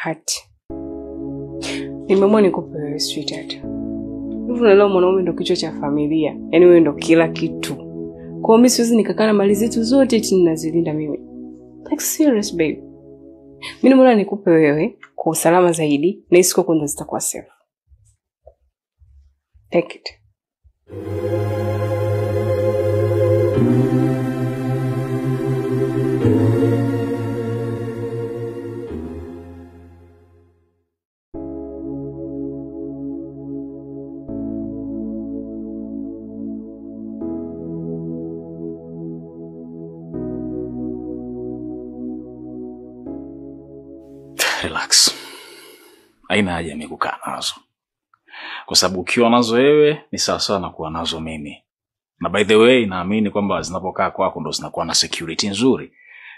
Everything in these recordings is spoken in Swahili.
heart. Nimeamua nikupe wewe sweetheart. Hivi unaelewa mwanaume ndo kichwa cha familia. Yaani wewe ndo kila kitu. Kwa hiyo mimi siwezi nikakaa na mali zetu zote eti ninazilinda mimi. Like serious babe. Mimi nimeona nikupe wewe kwa usalama zaidi na isiko kwenda zitakuwa safe. Take it. Relax. Haina haja mimi kukaa nazo. Kwa sababu ukiwa nazo wewe ni sawa sawa na kuwa nazo mimi. Na by the way naamini kwamba zinapokaa kwako ndo zinakuwa na security nzuri.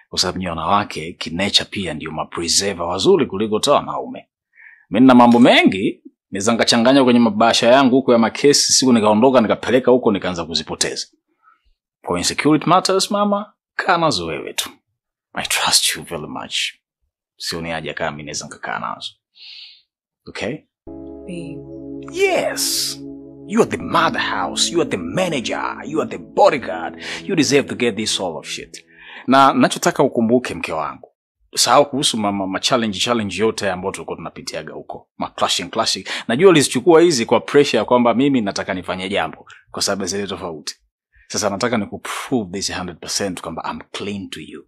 Kwa sababu nyinyi wanawake kinature pia ndio mapreserver wazuri kuliko toa wanaume. Mimi na mambo mengi naweza ngachanganya kwenye mabasha yangu huko ya makesi, siku nikaondoka nikapeleka huko nikaanza kuzipoteza. For insecurity matters mama, kaa nazo wewe tu. I trust you very much. Sioni haja kama mimi naweza nikakaa nazo. Okay? Babe. Yes. You are the mother house. You are the manager. You are the bodyguard. You deserve to get this all of shit. Na nachotaka ukumbuke mke wangu. Sahau kuhusu challenge yote ambayo tulikuwa tunapitiaga huko. Clashing. Najua ulizichukua hizi kwa pressure ya kwamba mimi nataka nifanye jambo kwa sababu zile tofauti. Sasa nataka nikuprove this 100% kwamba I'm clean to you.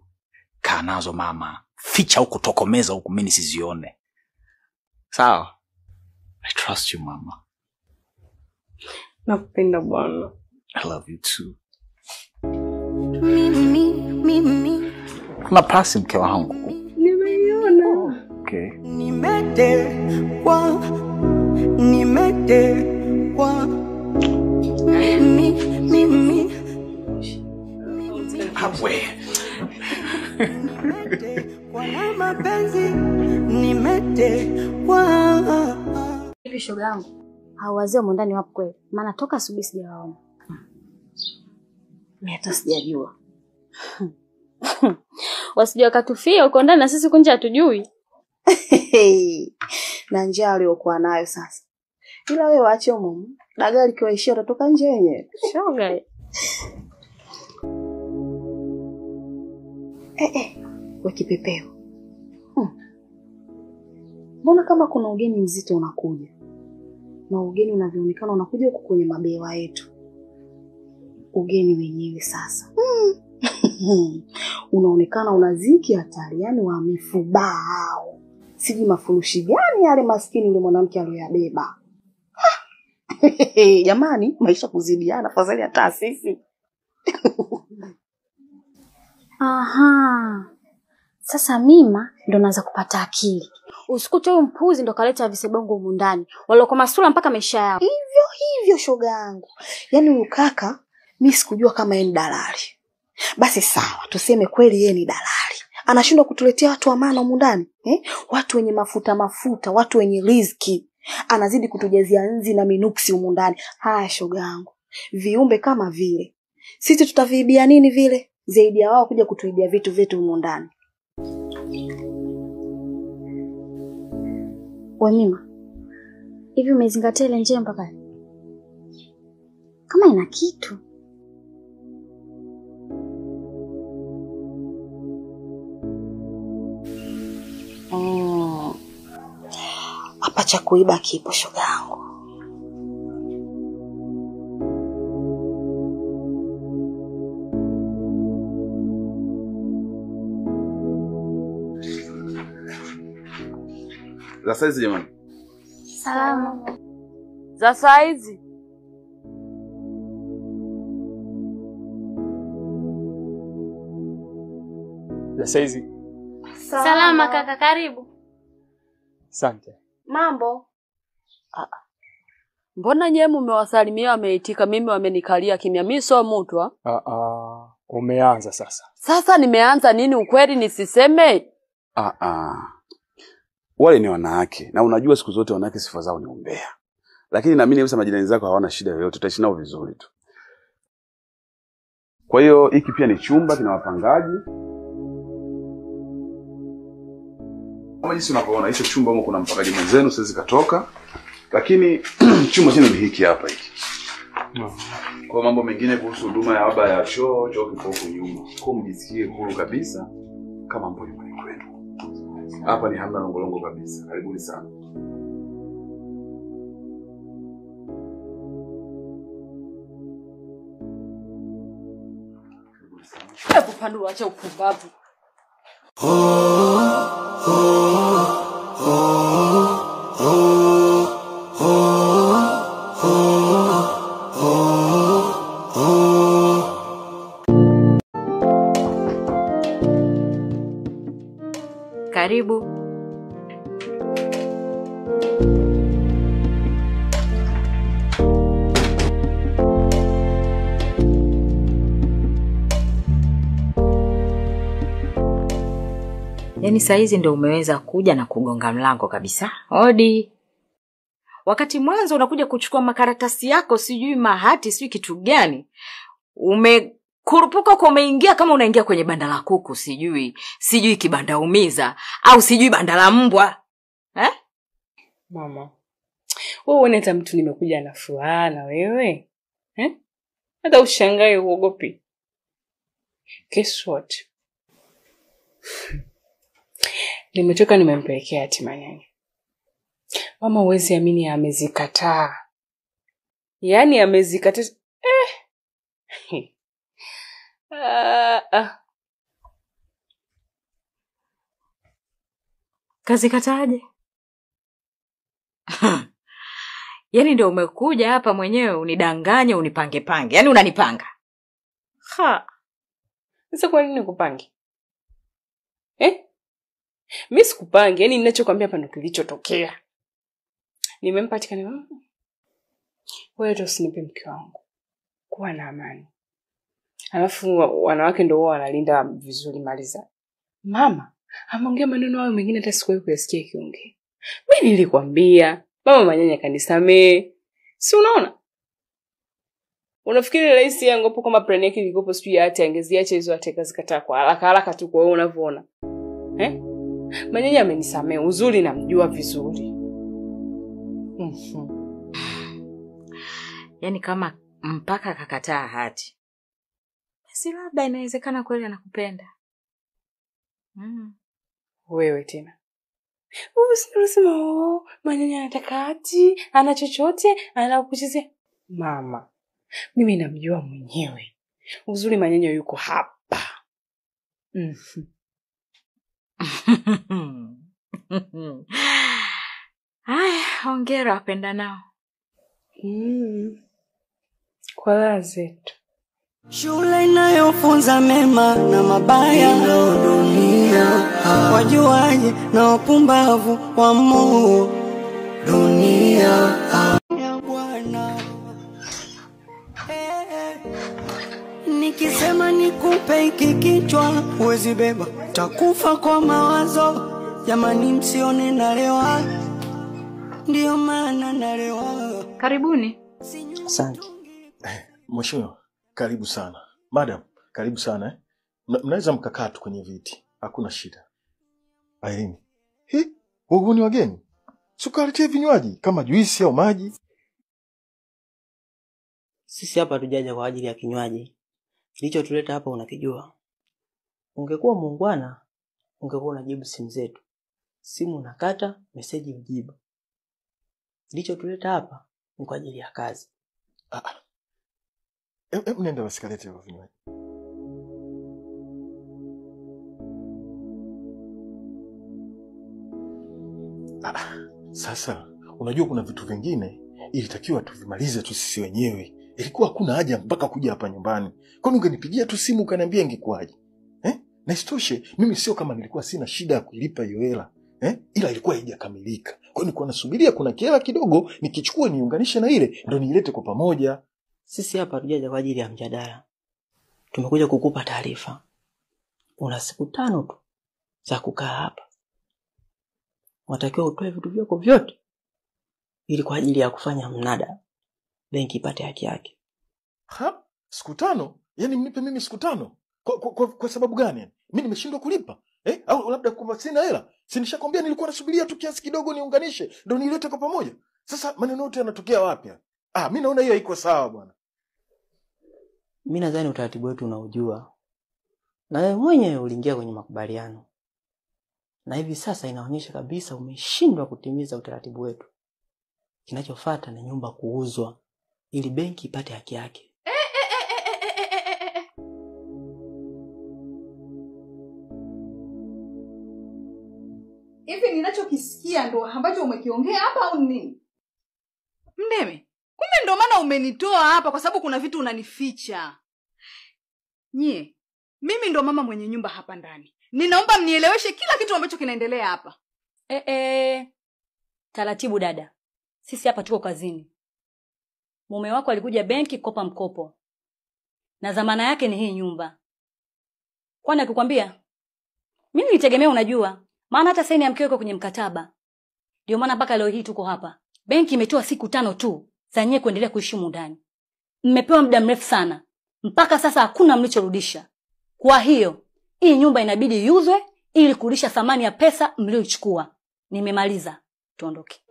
Kaa nazo mama. Ficha huko, tokomeza huko, mimi nisizione. Sawa? I trust you mama. Nakupenda bwana. I love you too. Mimi. Kuna pasi mke wangu. Nimeiona. Okay. Nimetekwa. Mimi. Hawe. Kwa mapenzi nimetekwa. Hivi shoga yangu, hao wazee wa ndani wapo kweli? Maana toka asubuhi sijawaona. Mimi hata sijajua. Wasije wakatufia uko ndani na sisi kunje hatujui. Na njaa aliyokuwa nayo sasa. Ila wewe waache mumu. Dagaa likiwaishia utatoka nje yenyewe. Shoga. Wa kipepeo. Mbona kama kuna ugeni mzito unakuja? Na ugeni unavyoonekana unakuja huko kwenye mabewa yetu. Ugeni wenyewe sasa. Unaonekana unaziki hatari, yani wamefubao. Siji mafurushi gani yale maskini yule mwanamke aliyobeba. Jamani, maisha kuzidiana fadhali hata sisi. Aha. Sasa mima ndo naanza kupata akili. Usikute huyu mpuzi ndo kaleta visebongo humu ndani. Waloko masula mpaka maisha yao. Hivyo shoga yangu. Yaani huyu kaka mimi sikujua kama yeye ni dalali. Basi sawa, tuseme kweli yeye ni dalali. Anashindwa kutuletea watu wa maana humu ndani, Watu wenye mafuta, watu wenye riziki. Anazidi kutujazia nzi na minuksi humu ndani. Haya shoga yangu. Viumbe kama vile. Sisi tutaviibia nini vile? Zaidi ya wao kuja kutuibia vitu vyetu humu ndani. We mima, hivi umezingatia ile njia mpaka? Kama ina kitu. Hapa cha kuiba kipo shoga yangu. Za saizi jamani. Salama. Za saizi. Za saizi. Salama kaka, karibu. Asante. Mambo. Mbona nyewe mmewasalimia wameitika, mimi wamenikalia kimya? Mimi sio mtu Umeanza sasa. Sasa nimeanza nini ukweli nisiseme? Wale ni wanawake na unajua siku zote wanawake sifa zao ni umbea. Lakini naamini kabisa majirani zako hawana shida yoyote, tutaishi nao vizuri tu. Kwa hiyo hiki pia ni chumba kina wapangaji. kama jinsi unavyoona hicho chumba huko kuna mpakaji mwenzenu siwezi katoka. Lakini chumba chenu ni hiki hapa hiki. Kwa mambo mengine kuhusu huduma ya baba ya choo kipo huko nyuma. Kwa mjisikie huru kabisa kama mpo nyumbani kwenu. Hapa ni hamna longolongo kabisa. Karibuni sana. Hebu Panduru acha upumbavu. Karibu. Yaani saa hizi ndio umeweza kuja na kugonga mlango kabisa. Hodi. Wakati mwanzo unakuja kuchukua makaratasi yako, sijui mahati, sijui kitu gani. Umekurupuka kwa umeingia kama unaingia kwenye banda la kuku, sijui kibanda umiza au sijui banda la mbwa. Mama, wewe uone hata mtu nimekuja na furaha na wewe? Hata ushangae uogopi. Guess what? Nimetoka nimempelekea Timanyanya. Mama uwezi amini amezikataa. Yaani amezikataa. Kazi kataaje? Yaani ndio umekuja hapa mwenyewe unidanganye unipange. Yaani unanipanga. Sasa kwa nini nikupange? Mimi sikupange, yaani ninachokuambia hapa ndio kilichotokea. Nimempatikana mama. Wewe ndio usinipe mke wangu. Kuwa na amani. Alafu wanawake ndio wao wanalinda vizuri mali za. Mama, ameongea maneno hayo mengine hata sikuwahi kuyasikia kiongea. Mimi nilikwambia, mama Manyanya kanisamee. Si unaona? Unafikiri rais yangu hapo kama plan yake ilikopo sijui hata angeziacha hizo ateka zikataa kwa haraka tu kwa wewe unavyoona. Manyanya amenisamee, uzuri namjua vizuri. Yaani kama mpaka kakataa hati. Basi labda inawezekana kweli anakupenda. Wewe tena. Usisema Manyanya anataka hati, ana chochote, anakuchezea. Mama, mimi namjua mwenyewe. Uzuri Manyanya yuko hapa. Haya, hongera wapenda nao. Kwa raha zetu. Shule inayofunza mema na mabaya ndio dunia. Wajuaje na wapumbavu wa Mungu dunia ya Bwana. Nikisema nikupe hiki kichwa huwezi beba, takufa kwa mawazo. Jamani msione nalewa, ndio maana nalewa. Karibuni. Asante. Mheshimiwa, karibu sana. Madam, karibu sana. Mnaweza mkakaa tu kwenye viti. Hakuna shida. Irene. Wewe ni wageni? Sukaritie vinywaji kama juisi au maji. Sisi hapa tujaja kwa ajili ya kinywaji. Kilichotuleta hapa unakijua. Ungekuwa muungwana, ungekuwa unajibu simu zetu. Simu unakata, meseji ujibu. Kilichotuleta hapa ni kwa ajili ya kazi. Nenda basi kalete hivyo vinywaji. Sasa unajua kuna vitu vingine ilitakiwa tuvimalize tu sisi wenyewe. Ilikuwa hakuna haja mpaka kuja hapa nyumbani. Kwani ungenipigia tu simu ukaniambia ingekuaje? Na isitoshe mimi sio kama nilikuwa sina shida ya kuilipa hiyo hela. Ila ilikuwa haijakamilika. Kwa hiyo nilikuwa nasubiria kuna hela kidogo nikichukua niunganishe na ile ndio niilete kwa pamoja. Sisi hapa tujaja kwa ajili ya mjadala. Tumekuja kukupa taarifa. Una siku 5 tu za kukaa hapa. Unatakiwa utoe vitu vyako vyote ili kwa ajili ya kufanya mnada. Benki ipate haki yake. Siku 5? Yaani mnipe mimi siku 5? Kwa sababu gani? Mimi nimeshindwa kulipa. Au labda kwamba sina hela? Si nishakwambia nilikuwa nasubiria tu kiasi kidogo niunganishe ndio nilete kwa pamoja. Sasa maneno yote yanatokea wapi? Mimi naona hiyo haiko sawa bwana. Mimi nadhani utaratibu wetu unaujua. Na wewe mwenyewe uliingia kwenye makubaliano. Na hivi sasa inaonyesha kabisa umeshindwa kutimiza utaratibu wetu. Kinachofuata ni nyumba kuuzwa ili benki ipate haki yake. Hivi ninachokisikia ndo ambacho umekiongea hapa au nini? Mdeme, kumbe ndo maana umenitoa hapa kwa sababu kuna vitu unanificha. Nyie, mimi ndo mama mwenye nyumba hapa ndani. Ninaomba mnieleweshe kila kitu ambacho kinaendelea hapa. Taratibu dada. Sisi hapa tuko kazini. Mume wako alikuja benki kukopa mkopo. Na dhamana yake ni hii nyumba. Kwani akikwambia? Mimi nilitegemea unajua. Maana hata saini ya mkeo kwenye mkataba. Ndio maana mpaka leo hii tuko hapa. Benki imetoa siku 5 tu za nyewe kuendelea kuishi ndani. Mmepewa muda mrefu sana. Mpaka sasa hakuna mlichorudisha. Kwa hiyo, hii nyumba inabidi iuzwe ili kurudisha thamani ya pesa mlioichukua. Nimemaliza. Tuondoke.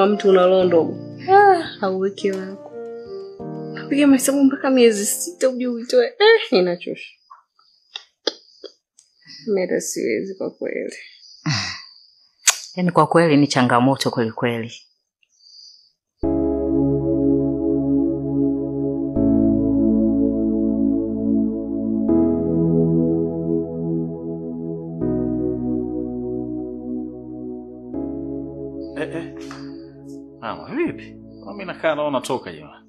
Mtu unalondo. Hauweki wako. Napiga mahesabu mpaka miezi 6 uje uitoe. Inachosha. Mimi siwezi kwa kweli. Yaani kwa kweli ni changamoto kweli kweli. Mama, vipi? Mimi nakaa naona toka jamaa.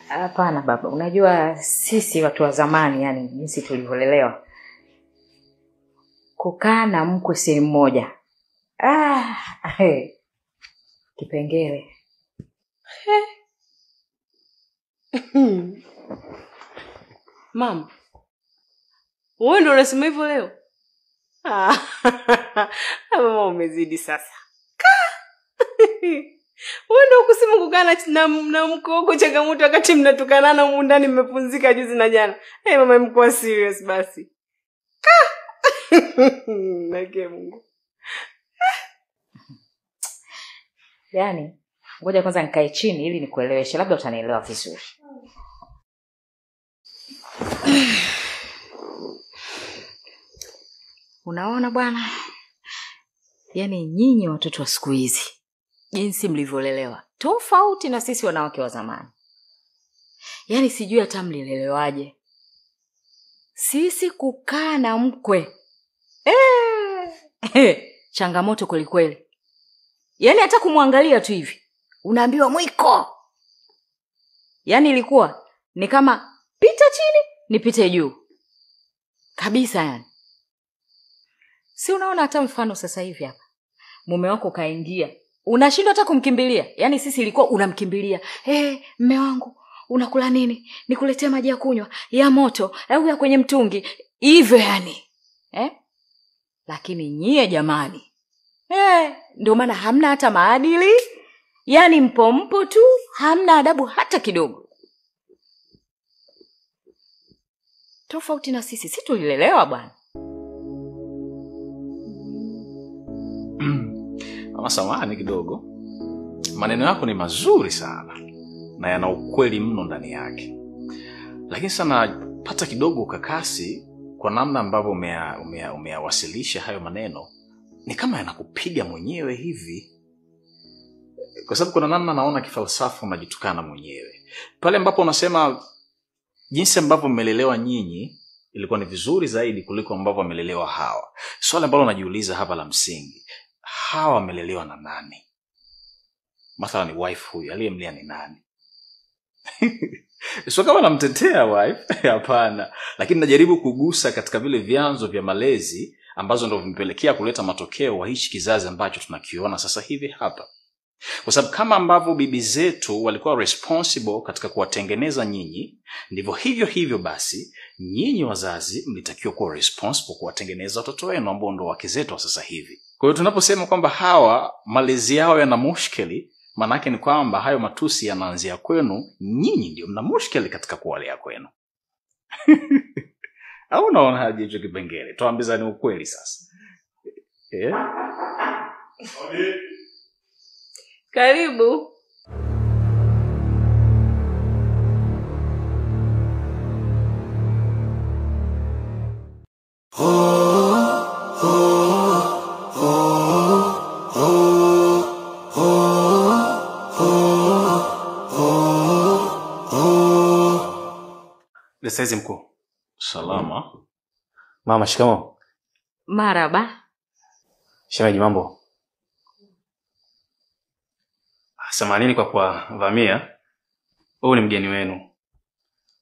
Hapana baba, unajua sisi watu wa zamani yani jinsi tulivyolelewa. Kukaa na mkwe sehemu moja. Kipengele. Mama. Wewe ndio unasema hivyo leo? Mama umezidi sasa. Wewe ndio kusema kukana na mkoko changamoto wakati mnatukanana huko ndani mmepunzika juzi na jana. Mama mko serious basi. Nake Mungu. Yaani, ngoja kwanza nikae chini ili nikueleweshe, labda utanielewa vizuri. Unaona bwana? Yaani nyinyi watoto wa siku hizi jinsi mlivyolelewa tofauti na sisi wanawake wa zamani. Yaani sijui hata mlilelewaje. Sisi kukaa na mkwe. Changamoto kweli kweli. Yaani hata kumwangalia tu hivi unaambiwa mwiko. Yaani ilikuwa ni kama pita chini nipite juu. Kabisa yani. Si unaona hata mfano sasa hivi hapa. Mume wako kaingia. Unashindwa hata kumkimbilia. Yaani sisi ilikuwa unamkimbilia. Mume wangu, unakula nini? Nikuletee maji ya kunywa, ya moto, au ya kwenye mtungi. Hivyo yani. Lakini nyie jamani. Ndio maana hamna hata maadili. Yaani mpo tu, hamna adabu hata kidogo. Tofauti na sisi, si tulilelewa bwana. Mama samahani kidogo. Maneno yako ni mazuri sana na yana ukweli mno ndani yake. Lakini sana pata kidogo ukakasi kwa namna ambavyo umeyawasilisha hayo maneno. Ni kama yanakupiga mwenyewe hivi. Kwa sababu kuna namna naona kifalsafa unajitukana mwenyewe. Pale ambapo unasema jinsi ambavyo mmelelewa nyinyi ilikuwa ni vizuri zaidi kuliko ambavyo wamelelewa hawa. Swali ambalo unajiuliza hapa la msingi, hawa wamelelewa na nani? Mathalan ni wife huyu, aliyemlea ni nani? Sio kama namtetea wife, hapana. Lakini najaribu kugusa katika vile vyanzo vya malezi ambazo ndio vimepelekea kuleta matokeo wa hichi kizazi ambacho tunakiona sasa hivi hapa. Kwa sababu kama ambavyo bibi zetu walikuwa responsible katika kuwatengeneza nyinyi, ndivyo hivyo basi nyinyi wazazi mlitakiwa kuwa responsible kuwatengeneza watoto wenu ambao ndio wake zetu wa sasa hivi. Kwa hiyo tunaposema kwamba hawa malezi yao yana mushkeli, maana yake ni kwamba hayo matusi yanaanzia kwenu, nyinyi ndio mna mushkeli katika kuwalea kwenu. Au unaona haje hicho kipengele? Tuambizane ukweli sasa. Karibu. Saizi mkuu. Salama. Mama, shikamoo. Maraba. Shemeji, mambo? Samanini kwa kuwavamia. Huyu ni mgeni wenu.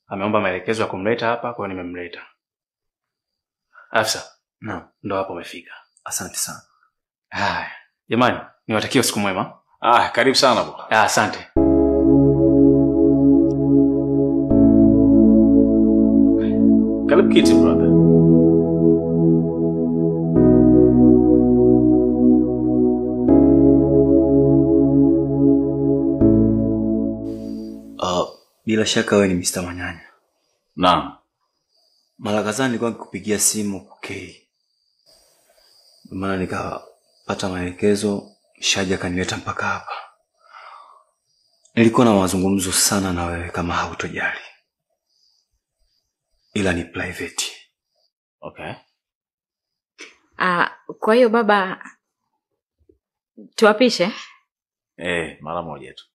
Ameomba maelekezo ya kumleta hapa, kwa hiyo nimemleta. Afisa. Naam. Ndo hapo umefika. Asante sana. Haya. Jamani, niwatakie usiku mwema. Karibu sana bwana. Asante. Karibu kiti brother. Bila shaka wewe ni Mr. Manyanya. Naam. Mara kadhaa nilikuwa nikupigia simu okay. Maana nikapata maelekezo, Shaja kanileta mpaka hapa. Nilikuwa na mazungumzo sana na wewe kama hautojali. Ila ni private. Okay. Kwa hiyo baba tuwapishe? Mara moja tu.